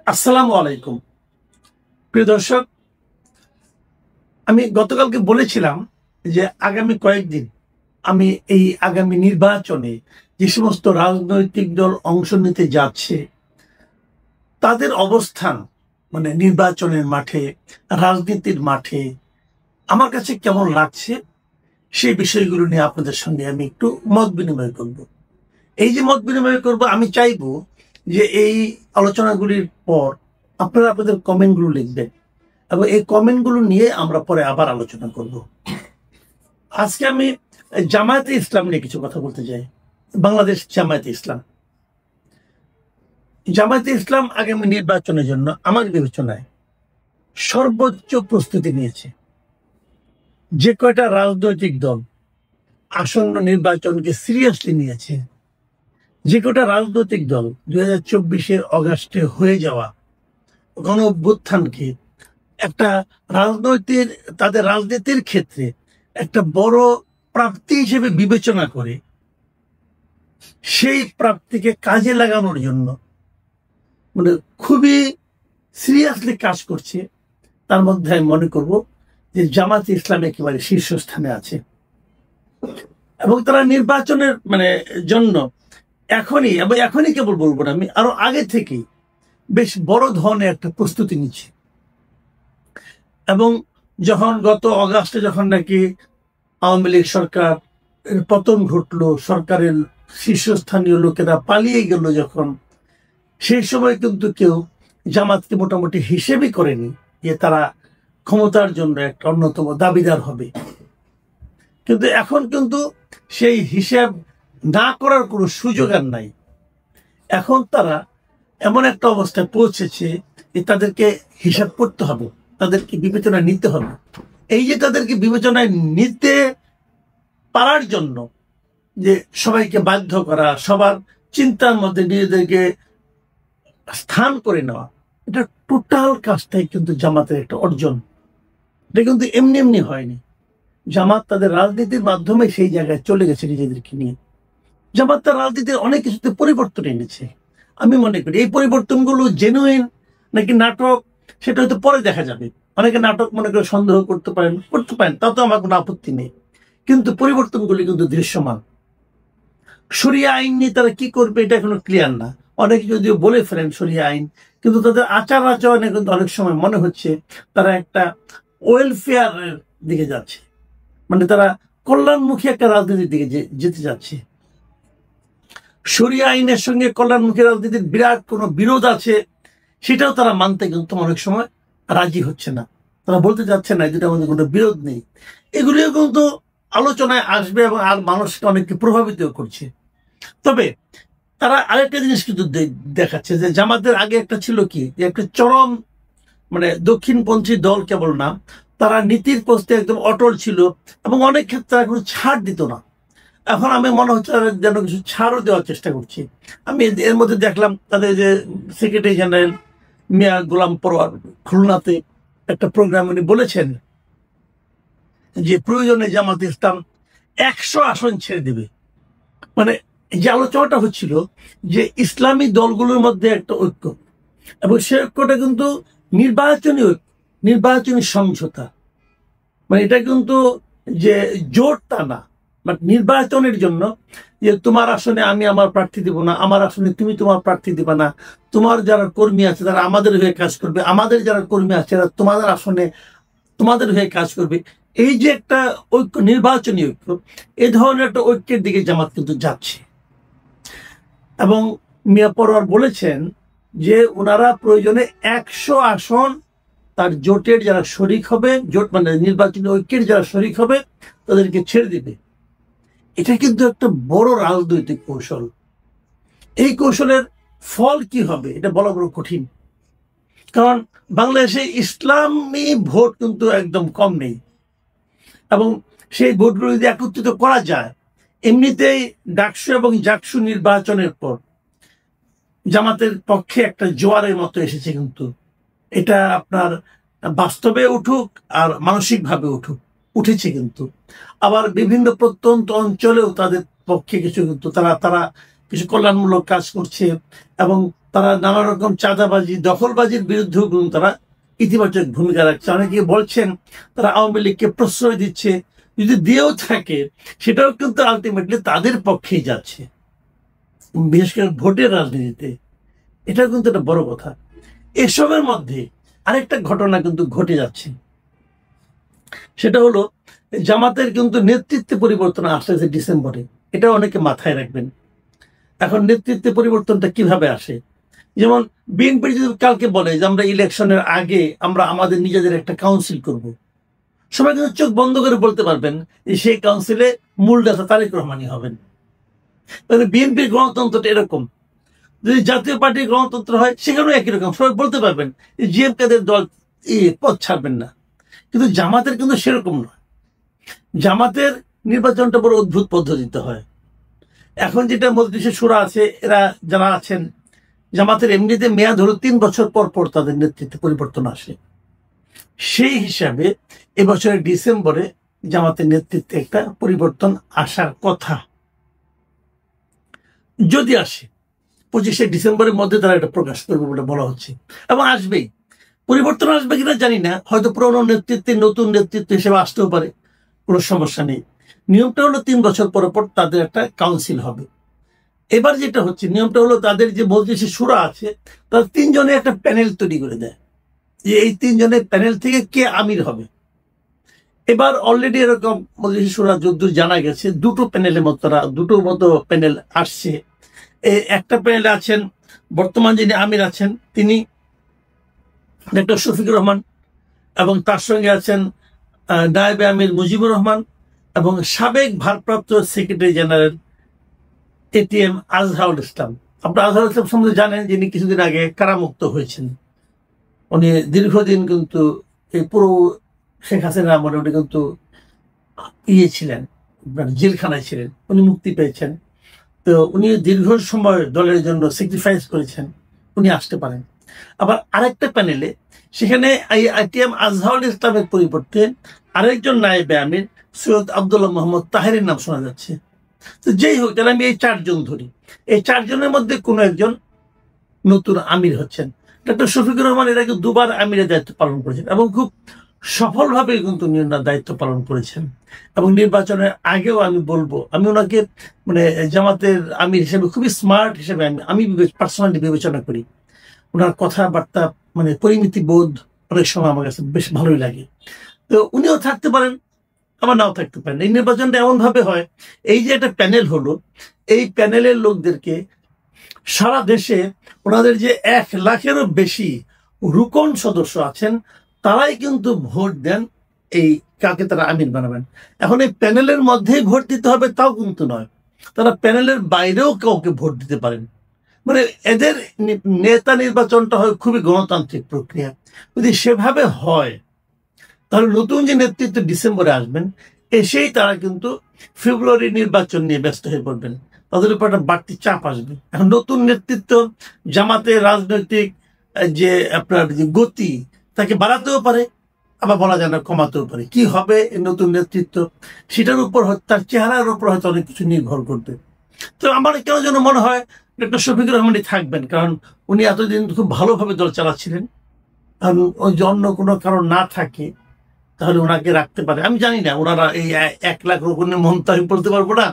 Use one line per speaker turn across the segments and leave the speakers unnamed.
আসসালামু আলাইকুম প্রিয় দর্শক। আমি গতকালকে বলেছিলাম যে আগামী কয়েকদিন আমি এই আগামী নির্বাচনে যে সমস্ত রাজনৈতিক দল অংশ নিতে যাচ্ছে তাদের অবস্থান, মানে নির্বাচনের মাঠে, রাজনীতির মাঠে আমার কাছে কেমন লাগছে সেই বিষয়গুলো নিয়ে আপনাদের সঙ্গে আমি একটু মত বিনিময় করব। এই যে মত বিনিময় করব, আমি চাইবো যে এই আলোচনাগুলির পর আপনারা আপনাদের কমেন্টগুলো লিখবেন এবং এই কমেন্টগুলো নিয়ে আমরা পরে আবার আলোচনা করব। আজকে আমি জামায়াতে ইসলাম নিয়ে কিছু কথা বলতে চাই। বাংলাদেশ জামায়াতে ইসলাম, জামায়াতে ইসলাম আগামী নির্বাচনের জন্য আমার বিবেচনায় সর্বোচ্চ প্রস্তুতি নিয়েছে। যে কয়টা রাজনৈতিক দল আসন্ন নির্বাচনকে সিরিয়াসলি নিয়েছে, যে কয়টা রাজনৈতিক দল 2024 অগাস্টে হয়ে যাওয়া গণ অভ্যুত্থানকে একটা তাদের রাজনীতির ক্ষেত্রে একটা বড় প্রাপ্তি হিসেবে বিবেচনা করে সেই প্রাপ্তিকে কাজে লাগানোর জন্য মানে খুবই সিরিয়াসলি কাজ করছে, তার মধ্যে আমি মনে করব যে জামাতে ইসলাম একেবারে শীর্ষস্থানে আছে এবং তারা নির্বাচনের জন্য এখনই কেবল বলবো না, আমি আরো আগে থেকেই বেশ বড় ধরনের একটা প্রস্তুতি নিচ্ছি। এবং যখন গত অগাস্টে যখন নাকি আওয়ামী লীগ সরকার পতন ঘটলো, সরকারের শীর্ষস্থানীয় লোকেরা পালিয়ে গেল, যখন সেই সময় কিন্তু কেউ জামাতকে মোটামুটি হিসেবই করেনি যে তারা ক্ষমতার জন্য একটা অন্যতম দাবিদার হবে। কিন্তু এখন কিন্তু সেই হিসাব না করার কোনো সুযোগ আর নাই। এখন তারা এমন একটা অবস্থায় পৌঁছেছে যে তাদেরকে হিসাব করতে হবে, তাদেরকে বিবেচনায় নিতে হবে। এই যে তাদেরকে বিবেচনায় নিতে পারার জন্য যে সবাইকে বাধ্য করা, সবার চিন্তার মধ্যে নিজেদেরকে স্থান করে নেওয়া, এটা টোটাল কাজটাই কিন্তু জামাতের একটা অর্জন। এটা কিন্তু এমনি এমনি হয়নি। জামাত তাদের রাজনীতির মাধ্যমে সেই জায়গায় চলে গেছে নিজেদেরকে নিয়ে। জামাত তার রাজনীতির অনেক কিছুতে পরিবর্তন এনেছে। আমি মনে করি এই পরিবর্তনগুলো জেনুইন নাকি নাটক সেটা হয়তো পরে দেখা যাবে। অনেকে নাটক মনে করে সন্দেহ করতে পারেন, তাও তো আমার কোনো আপত্তি নেই, কিন্তু পরিবর্তনগুলি কিন্তু দৃশ্যমান। শরিয়া আইন নিয়ে তারা কি করবে এটা এখনো ক্লিয়ার না। অনেকে যদিও বলে ফেলেন শরিয়া আইন, কিন্তু তাদের আচার আচরণে কিন্তু অনেক সময় মনে হচ্ছে তারা একটা ওয়েলফেয়ারের দিকে যাচ্ছে, মানে তারা কল্যাণমুখী একটা রাজনীতির দিকে যেতে যাচ্ছে। শরিয়া আইনের সঙ্গে কল্যাণমুখী রাজনীতির বিরাট কোনো বিরোধ আছে সেটাও তারা মানতে কিন্তু অনেক সময় রাজি হচ্ছে না। তারা বলতে চাচ্ছে না যেটার মধ্যে কোনো বিরোধ নেই। এগুলিও কিন্তু আলোচনায় আসবে এবং আর মানুষকে অনেককে প্রভাবিত করছে। তবে তারা আরেকটা জিনিস কিন্তু দেখাচ্ছে যে জামাতের আগে একটা ছিল কি, যে একটা চরম দক্ষিণপন্থী দল কেবল না, তারা নীতির পোস্টে একদম অটল ছিল এবং অনেক ক্ষেত্রে তারা কোনো ছাড় দিত না। এখন আমি মনে হচ্ছে তারা যেন কিছু ছাড়ও দেওয়ার চেষ্টা করছি। আমি এর মধ্যে দেখলাম তাদের যে সেক্রেটারি জেনারেল মিয়া গোলাম পরোয়ার খুলনাতে একটা প্রোগ্রাম উনি বলেছেন যে প্রয়োজনে জামাত ইসলাম 100 আসন ছেড়ে দেবে। মানে যে আলোচনাটা হচ্ছিল যে ইসলামী দলগুলোর মধ্যে একটা ঐক্য, এবং সে ঐক্যটা কিন্তু নির্বাচনী ঐক্য, নির্বাচনী সমঝোতা। এটা কিন্তু যে জোট তা না, বাট নির্বাচনের জন্য যে তোমার আসনে আমি আমার প্রার্থী দিব না, আমার আসনে তুমি তোমার প্রার্থী দিবা না, তোমার যারা কর্মী আছে তারা আমাদের হয়ে কাজ করবে, আমাদের যারা কর্মী আছে তারা তোমাদের আসনে তোমাদের হয়ে কাজ করবে। এই যে একটা ঐক্য, নির্বাচনী ঐক্য, এই ধরনের একটা ঐক্যের দিকে জামাত কিন্তু যাচ্ছে। এবং মিয়া পরোয়ার বলেছেন যে ওনারা প্রয়োজনে 100 আসন তার জোটের যারা শরিক হবে, জোট নির্বাচনী ঐক্যের যারা শরিক হবে তাদেরকে ছেড়ে দিবে। এটা কিন্তু একটা বড় রাজনৈতিক কৌশল। এই কৌশলের ফল কি হবে এটা বলা বড় কঠিন, কারণ বাংলাদেশে ইসলামী ভোট কিন্তু একদম কম নেই, এবং সেই ভোটগুলো যদি একত্রিত করা যায়, এমনিতেই ডাকসু এবং জাকসু নির্বাচনের পর জামাতের পক্ষে একটা জোয়ারের মতো এসেছে। কিন্তু এটা আপনার বাস্তবে উঠুক আর মানসিকভাবে উঠেছে, কিন্তু আবার বিভিন্ন প্রত্যন্ত অঞ্চলেও তাদের পক্ষে কিছু কিন্তু তারা কিছু কল্যাণমূলক কাজ করছে এবং তারা নানা রকম চাঁদাবাজি দখলবাজির বিরুদ্ধেও কিন্তু তারা ইতিবাচক ভূমিকা রাখছে। অনেকে বলছেন তারা আওয়ামী লীগকে প্রশ্রয় দিচ্ছে, যদি দিয়েও থাকে সেটাও কিন্তু আলটিমেটলি তাদের পক্ষেই যাচ্ছে, বিশেষ করে ভোটের রাজনীতিতে। এটাও কিন্তু একটা বড় কথা। এসবের মধ্যে আরেকটা ঘটনা কিন্তু ঘটে যাচ্ছে, সেটা হলো জামাতের কিন্তু নেতৃত্বে পরিবর্তন আসতেছে ডিসেম্বরে। এটা অনেকে মাথায় রাখবেন। এখন নেতৃত্বে পরিবর্তনটা কিভাবে আসে? যেমন বিএনপি যদি কালকে বলে যে আমরা ইলেকশনের আগে আমরা আমাদের নিজেদের একটা কাউন্সিল করব, সবাই কিন্তু চোখ বন্ধ করে বলতে পারবেন যে সেই কাউন্সিলে মূল নেতা তারেক রহমানই হবেন। তাহলে বিএনপির গণতন্ত্রটা এরকম। যদি জাতীয় পার্টির গণতন্ত্র হয় সেখানেও একই রকম, সবাই বলতে পারবেন যে জিএম কাদের দল পদ ছাড়বেন না। কিন্তু জামাতের কিন্তু সেরকম নয়। জামাতের নির্বাচনটা বড় অদ্ভুত পদ্ধতিতে হয়। এখন যেটা মজলিসে শুরা আছে, এরা যারা আছেন জামাতের এমনিতে মেয়াদ হলো 3 বছর পর পর তাদের নেতৃত্বে পরিবর্তন আসে। সেই হিসাবে এবছরের ডিসেম্বরে জামাতের নেতৃত্বে একটা পরিবর্তন আসার কথা, যদি আসে 25শে ডিসেম্বরের মধ্যে তারা এটা প্রকাশ করবে বলে বলা হচ্ছে, এবং আসবেই। পরিবর্তন আসবে কিনা জানি না, হয়তো পুরনো নেতৃত্বে নতুন নেতৃত্ব হিসেবে আসতেও পারে, কোনো সমস্যা নেই। নিয়মটা হলো 3 বছর পর পর তাদের একটা কাউন্সিল হবে। এবার যেটা হচ্ছে নিয়মটা হলো তাদের যে মজলিসে শুরা আছে তারা 3 জনের একটা প্যানেল তৈরি করে দেয় যে এই 3 জনের প্যানেল থেকে কে আমির হবে। এবার অলরেডি এরকম মজলিসে শুরা যদ্দূর জানা গেছে দুটো প্যানেলের মতো প্যানেল আসছে। একটা প্যানেলে আছেন বর্তমান যিনি আমির আছেন তিনি ডক্টর শফিকুর রহমান, এবং তার সঙ্গে আছেন নায়েবে আমির মুজিবুর রহমান, এবং সাবেক ভারপ্রাপ্ত secretary general ATM Azharul Islam. আপনার আজহারুল ইসলাম সম্বন্ধে জানেন, যিনি কিছুদিন আগে কারামুক্ত হয়েছেন। উনি দীর্ঘদিন কিন্তু এই পুরো শেখ হাসিনা আমলে উনি কিন্তু ছিলেন, জেলখানায় ছিলেন, উনি মুক্তি পেয়েছেন। তো উনি দীর্ঘ সময় দলের জন্য স্যাক্রিফাইস করেছেন, উনি আসতে পারেন। আবার আরেকটা প্যানেলে সেখানে এটিএম আজহারুল ইসলামের পরিবর্তে আরেকজন নায়েবে আমির সৈয়দ আব্দুল্লাহ মোহাম্মদ তাহেরের নাম শোনা যাচ্ছে। তো যেই হোক, তাহলে আমি এই 4 জন ধরি, এই 4 জনের মধ্যে কোনো একজন নতুন আমির হচ্ছেন। ডক্টর শফিকুর রহমান এর আগে 2বার আমিরের দায়িত্ব পালন করেছেন এবং খুব সফলভাবে কিন্তু দায়িত্ব পালন করেছেন। এবং নির্বাচনের আগেও আমি বলবো, আমি ওনাকে মানে জামাতের আমির হিসেবে খুবই স্মার্ট হিসেবে আমি পার্সোনালি বিবেচনা করি। ওনার কথাবার্তা মানে পরিমিতি বোধ অনেক সময় আমার কাছে বেশ ভালোই লাগে। তো উনিও থাকতে পারেন, আবার নাও থাকতে পারেন। এই নির্বাচনটা এমন ভাবে হয়, এই যে একটা প্যানেল হলো, এই প্যানেলের লোকদেরকে সারা দেশে ওনাদের যে 1 লাখেরও বেশি রুকন সদস্য আছেন তারাই কিন্তু ভোট দেন এই কাকে তারা আমির বানাবেন। এখন এই প্যানেলের মধ্যেই ভোট দিতে হবে তাও কিন্তু নয়, তারা প্যানেলের বাইরেও কাউকে ভোট দিতে পারেন। মানে এদের নেতা নির্বাচনটা হয় খুবই গণতান্ত্রিক প্রক্রিয়া। যদি সেভাবে হয় তাহলে নতুন যে নেতৃত্ব ডিসেম্বরে আসবেন, এসেই তারা কিন্তু ফেব্রুয়ারি নির্বাচন নিয়ে ব্যস্ত হয়ে পড়বেন, তাদের উপর একটা বাড়তি চাপ আসবে। এখন নতুন নেতৃত্ব জামাতের রাজনৈতিক যে আপনার যে গতি তাকে বাড়াতেও পারে, আবার বলা যায় না কমাতেও পারে। কি হবে এই নতুন নেতৃত্ব সেটার উপর, তার চেহারার উপর হয়তো অনেক কিছু নির্ভর করবে। তো আমার কেন যেন মনে হয় ডক্টর শফিকুর রহমানই থাকবেন, কারণ উনি এতদিন খুব ভালোভাবে দল চালাচ্ছিলেন। কারণ ওই অন্য কোনো কারণ না থাকে তাহলে ওনাকে রাখতে পারে। আমি জানি না ওনারা এই 1 লাখ রুকনের মন তো আমি বলতে পারবো না,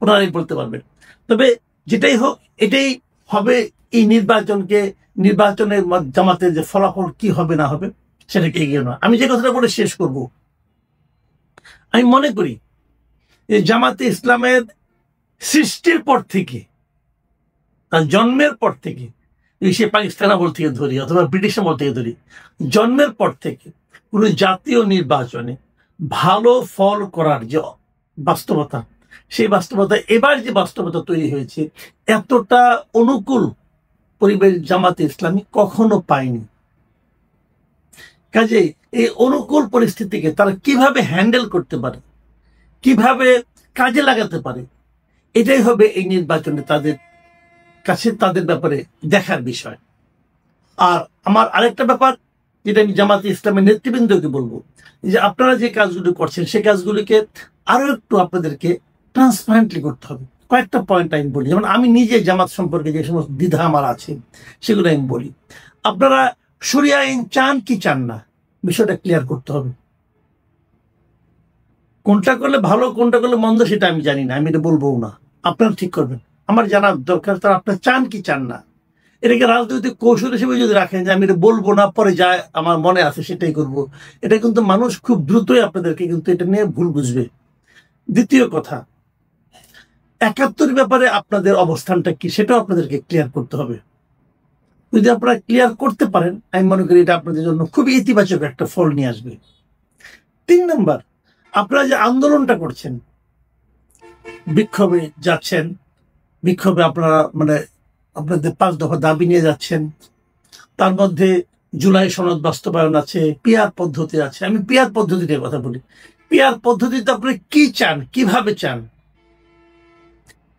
ওনারাই বলতে পারবেন। তবে যেটাই হোক এটাই হবে এই নির্বাচনের জামাতের যে ফলাফল কি হবে না হবে সেটাকে এগিয়ে নেওয়া। আমি যে কথাটা বলে শেষ করব, আমি মনে করি যে জামাতে ইসলামের সৃষ্টির পর থেকে, তার জন্মের পর থেকে, সে পাকিস্তান আমল থেকে ধরি অথবা ব্রিটিশ আমল থেকে ধরি, জন্মের পর থেকে কোন জাতীয় নির্বাচনে ভালো ফল করার যে বাস্তবতা, সেই বাস্তবতা এবার যে বাস্তবতা তৈরি হয়েছে, এতটা অনুকূল পরিবেশ জামাতে ইসলামী কখনো পায়নি। কাজে এই অনুকূল পরিস্থিতিকে তারা কিভাবে হ্যান্ডেল করতে পারে, কিভাবে কাজে লাগাতে পারে, এটাই হবে এই নির্বাচনে তাদের কাছে তাদের ব্যাপারে দেখার বিষয়। আর আমার আরেকটা ব্যাপার যেটা আমি জামাতে ইসলামের নেতৃবৃন্দকে বলবো, যে আপনারা যে কাজগুলো করছেন সেই কাজগুলিকে আরো একটু আপনাদেরকে ট্রান্সপারেন্টলি করতে হবে, কয়েকটা পয়েন্ট আমি বলি। যেমন আমি নিজে জামাত সম্পর্কে যে সমস্ত দ্বিধা আমার আছে সেগুলো আমি বলি। আপনারা শরিয়া আইন চান কি চান না, বিষয়টা ক্লিয়ার করতে হবে। কোনটা করলে ভালো কোনটা করলে মন্দ সেটা আমি জানি না, আমি এটা বলবো না, আপনারা ঠিক করবেন। আমার জানার দরকার তারা আপনার চান কি চান না। এটাকে রাজনৈতিক কৌশল হিসেবে যদি রাখেন যে আমি এটা বলবো না, পরে যা আমার মনে আছে সেটাই করব, এটা কিন্তু মানুষ খুব দ্রুতই আপনাদেরকে কিন্তু এটা নিয়ে ভুল বুঝবে। দ্বিতীয় কথা, ৭১ ব্যাপারে আপনাদের অবস্থানটা কি সেটাও আপনাদেরকে ক্লিয়ার করতে হবে। যদি আপনারা ক্লিয়ার করতে পারেন, আমি মনে করি এটা আপনাদের জন্য খুবই ইতিবাচক একটা ফল নিয়ে আসবে। ৩ নম্বর, আপনারা যে আন্দোলনটা করছেন, বিক্ষোভে যাচ্ছেন, বিক্ষোভে আপনারা মানে আপনাদের ৫ দফা দাবি নিয়ে যাচ্ছেন, তার মধ্যে জুলাই সনদ বাস্তবায়ন আছে, পিআর পদ্ধতি আছে। আমি পিআর পদ্ধতির কথা বলি। পিআর পদ্ধতিতে আপনি কি চান, কিভাবে চান?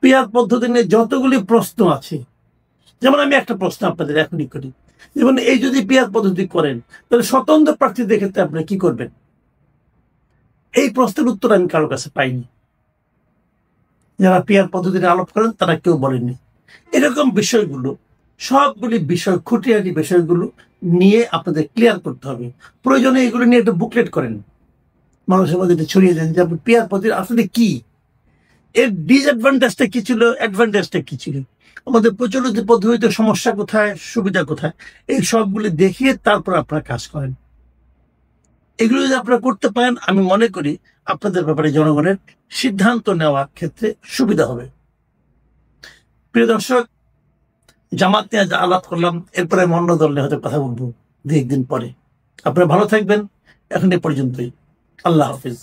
পিআর পদ্ধতি নিয়ে যতগুলি প্রশ্ন আছে, যেমন আমি একটা প্রশ্ন আপনাদের এখনই করি, যেমন এই যদি পিআর পদ্ধতি করেন তাহলে স্বতন্ত্র প্রার্থীদের ক্ষেত্রে আপনি কি করবেন? এই প্রশ্নের উত্তর আমি কারো কাছে পাইনি। যারা পিআর পদ্ধতির আলোপ করেন তারা কেউ বলেননি। এরকম বিষয়গুলো, সবগুলি বিষয়, খুঁটিয়াটি বিষয়গুলো নিয়ে আপনাদের ক্লিয়ার করতে হবে। প্রয়োজনে এগুলো নিয়ে একটা বুকলেট করেন, মানুষের মধ্যে এটা ছড়িয়ে দেন যে পিআর পদ্ধতি আসলে কি, এর ডিসঅ্যাডভান্টেজটা কি ছিল, অ্যাডভান্টেজটা কি ছিল, আমাদের প্রচলিত পদ্ধতিতে সমস্যা কোথায়, সুবিধা কোথায়, এই সবগুলি দেখিয়ে তারপর আপনারা কাজ করেন। এগুলো যদি আপনারা করতে পারেন, আমি মনে করি আপনাদের ব্যাপারে জনগণের সিদ্ধান্ত নেওয়ার ক্ষেত্রে সুবিধা হবে। প্রিয় দর্শক, জামাত নিয়ে আলাপ করলাম, এরপরে আমি অন্য দল নিয়ে হয়তো কথা বলবো ২-১ দিন পরে। আপনারা ভালো থাকবেন, এখন এ পর্যন্তই। আল্লাহ হাফিজ।